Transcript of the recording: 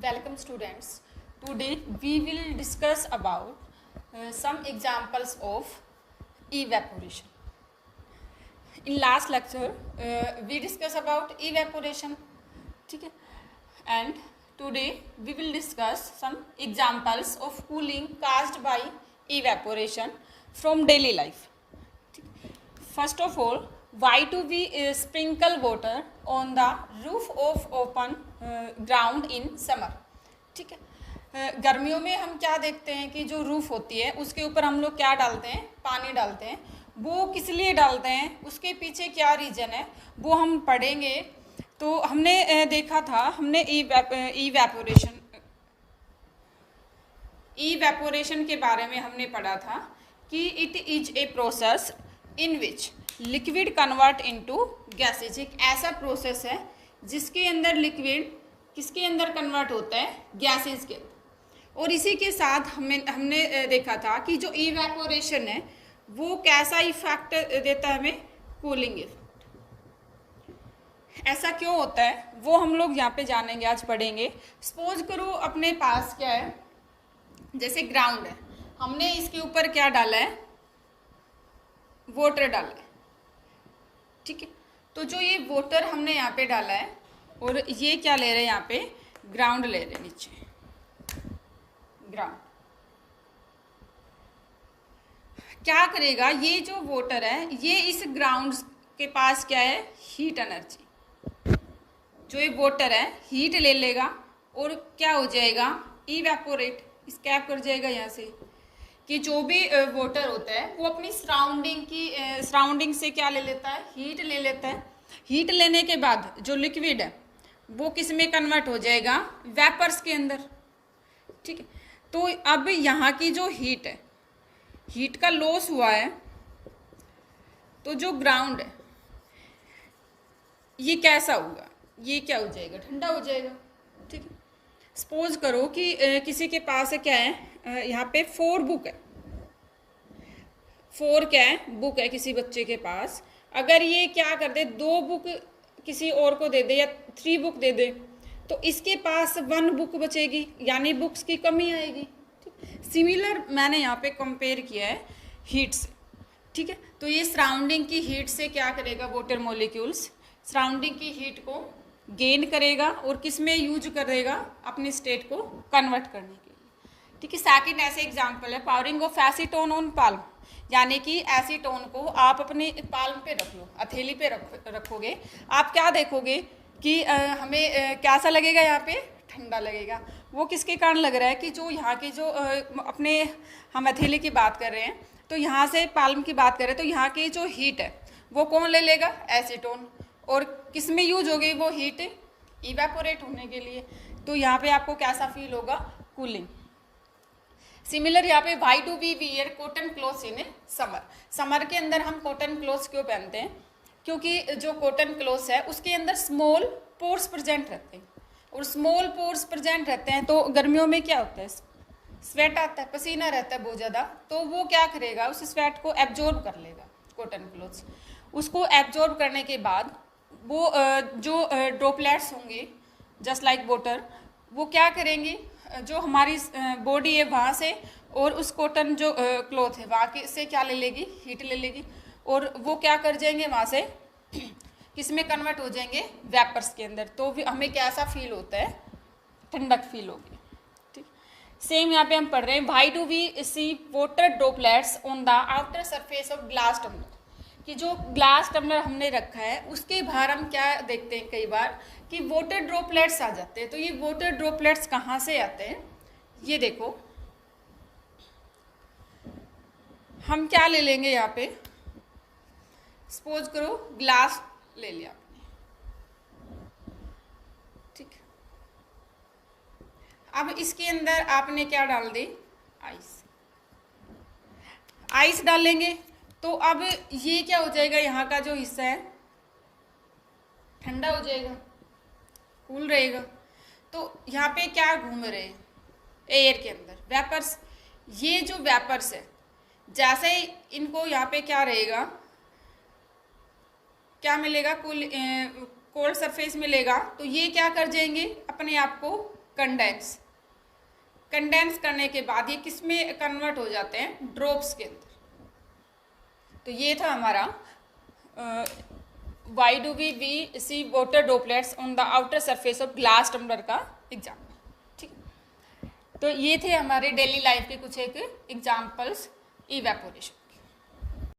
Welcome students. Today we will discuss about some examples of evaporation. In last lecture we discussed about evaporation. ठीक है? And today we will discuss some examples of cooling caused by evaporation from daily life. First of all, why do we sprinkle water on the roof of open ground in summer? ठीक है, गर्मियों में हम क्या देखते हैं कि जो रूफ होती है उसके ऊपर हम लोग क्या डालते हैं, पानी डालते हैं. वो किस लिए डालते हैं, उसके पीछे क्या रीज़न है वो हम पढ़ेंगे. तो हमने देखा था, हमने इवेपोरेशन के बारे में हमने पढ़ा था कि it is a process in which liquid convert into gases. एक ऐसा प्रोसेस है जिसके अंदर लिक्विड किसके अंदर कन्वर्ट होता है, गैसेज के. और इसी के साथ हमने देखा था कि जो इवेपोरेशन है वो कैसा इफेक्ट देता है हमें, कूलिंग इफेक्ट. ऐसा क्यों होता है वो हम लोग यहाँ पे जानेंगे, आज पढ़ेंगे. सपोज करो अपने पास क्या है, जैसे ग्राउंड है, हमने इसके ऊपर क्या डाला है, वाटर डाला है. ठीक है, तो जो ये वाटर हमने यहाँ पे डाला है और ये क्या ले रहे हैं, यहाँ पे ग्राउंड ले रहे हैं, नीचे ग्राउंड. क्या करेगा ये जो वाटर है, ये इस ग्राउंड के पास क्या है, हीट एनर्जी. जो ये वाटर है हीट ले लेगा और क्या हो जाएगा, इवेपोरेट, स्कैप कर जाएगा यहाँ से. कि जो भी वाटर होता है वो अपनी सराउंडिंग से क्या ले लेता है, हीट ले लेता है. हीट लेने के बाद जो लिक्विड है वो किस में कन्वर्ट हो जाएगा, वेपर्स के अंदर. ठीक है, तो अब यहाँ की जो हीट है, हीट का लॉस हुआ है, तो जो ग्राउंड है ये कैसा होगा, ये क्या हो जाएगा, ठंडा हो जाएगा. ठीक है, सपोज करो कि किसी के पास क्या है, यहाँ पे 4 बुक है, 4 क्या है, बुक है किसी बच्चे के पास. अगर ये क्या कर दे, 2 बुक किसी और को दे दे या 3 बुक दे दे, तो इसके पास 1 बुक बचेगी, यानी बुक्स की कमी आएगी. सिमिलर मैंने यहाँ पे कंपेयर किया है हीट से. ठीक है, तो ये सराउंडिंग की हीट से क्या करेगा, वाटर मॉलिक्यूल्स सराउंडिंग की हीट को गेन करेगा और किस में यूज करेगा, अपनी स्टेट को कन्वर्ट करने के लिए. ठीक है, सेकंड ऐसे एग्जांपल है, powering of acetone on palm. यानी कि एसीटोन को आप अपने पाल्म पे रख लो, हथेली पे रखोगे, आप क्या देखोगे कि हमें कैसा लगेगा, यहाँ पे ठंडा लगेगा. वो किसके कारण लग रहा है कि जो यहाँ की जो अपने हम हथेली की बात कर रहे हैं, तो यहाँ से पाल्म की बात कर रहे हैं, तो यहाँ की जो हीट है वो कौन ले लेगा, एसीटोन. और किस में यूज हो गई वो हीट, इवेपोरेट होने के लिए. तो यहाँ पे आपको कैसा फील होगा, कूलिंग. सिमिलर यहाँ पे why do we wear cotton clothes in summer. Summer के अंदर हम कॉटन क्लोथ्स क्यों पहनते हैं, क्योंकि जो कॉटन क्लोथ्स है उसके अंदर स्मॉल पोर्स प्रेजेंट रहते हैं. और स्मॉल पोर्स प्रेजेंट रहते हैं तो गर्मियों में क्या होता है, स्वेट आता है, पसीना रहता है बहुत ज़्यादा. तो वो क्या करेगा, उस स्वेट को एब्जॉर्ब कर लेगा कॉटन क्लोथ्स. उसको एब्जॉर्ब करने के बाद वो जो ड्रॉपलेट्स होंगे जस्ट लाइक वाटर, वो क्या करेंगे, जो हमारी बॉडी है वहाँ से और उस कॉटन जो क्लॉथ है वहाँ से क्या ले लेगी, हीट ले लेगी. और वो क्या कर जाएंगे, वहाँ से किस में कन्वर्ट हो जाएंगे, वेपर्स के अंदर. तो हमें कैसा फील होता है, ठंडक फील होगी. ठीक, सेम यहाँ पे हम पढ़ रहे हैं, why do we see water droplets on the outer surface of glass tumbler. कि जो ग्लास टम्बलर हमने रखा है उसके बाहर हम क्या देखते हैं कई बार कि वाटर ड्रॉपलेट्स आ जाते हैं. तो ये वाटर ड्रॉपलेट्स कहाँ से आते हैं, ये देखो, हम क्या ले लेंगे यहाँ पे, सपोज करो ग्लास ले लिया आपने. ठीक, अब इसके अंदर आपने क्या डाल दी, आइस डालेंगे. तो अब ये क्या हो जाएगा, यहाँ का जो हिस्सा है ठंडा हो जाएगा, कूल रहेगा. तो यहाँ पे क्या घूम रहे हैं, एयर के अंदर वेपर्स. ये जो वेपर्स है जैसे ही इनको यहाँ पे क्या रहेगा, क्या मिलेगा, कोल्ड सरफेस मिलेगा, तो ये क्या कर जाएंगे, अपने आप को कंडेंस। कंडेंस करने के बाद ये किस में कन्वर्ट हो जाते हैं, ड्रॉप्स के अंदर। तो ये था हमारा why do we see water droplets on the outer surface of glass tumbler का एग्जाम्पल। ठीक, तो ये थे हमारे डेली लाइफ के कुछ एक एग्जाम्पल्स इवेपोरेशन।